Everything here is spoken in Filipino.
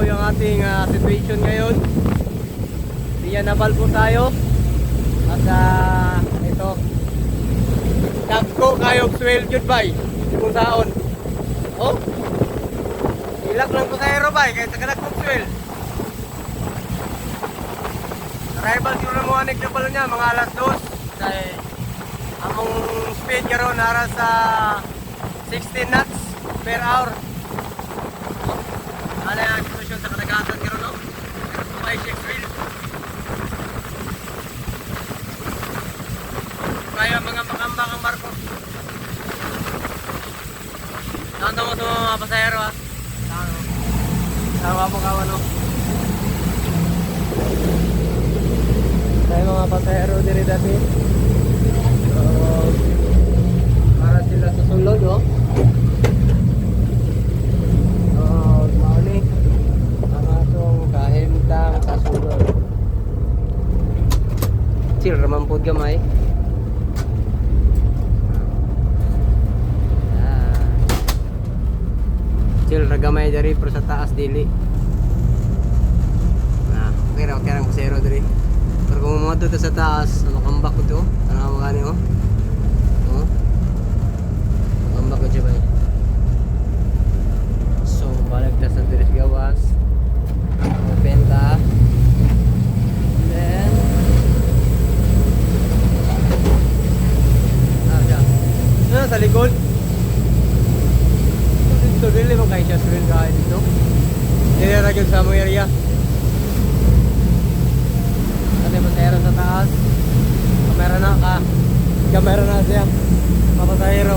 po yung ating situation ngayon. Diyanabal po tayo. At ito, dagko kayo swell jud bay. Kung saon. Oh. Ilak lang po sa aero bay kaya sa dagko swell. Arrival siguro mo anik na pala niya mga alas 2. Dahil among speed karon nara sa 16 knots per hour. Ano yung sitwasyon sa kadagatan karon no? May 6 wheel. Kaya mga makambak ang barko. Tanda mo sa mga pasahero ha. Tawa mo kawan no. Kaya mga pasahero diri dati. Para sila sa sulod oh. Mauni. Ang atong kahimtang sa sulod. Chill raman pod gamay. Chill ragamay dari pero sa taas dili. Okay ra kaya ang pasahero diri. Pero kung mamadto ta sa taas, makambak ko to. Ano mga ni oh. Oh. Makambak ko jud bay. So balik ta sa diri gawas. Open ta. Then diyan. Sa likod. Dito dili mo kay siya swell ka dito. Dili ra gyud sa mo area. Pasahero sa taas, kamera na siya, papasahero.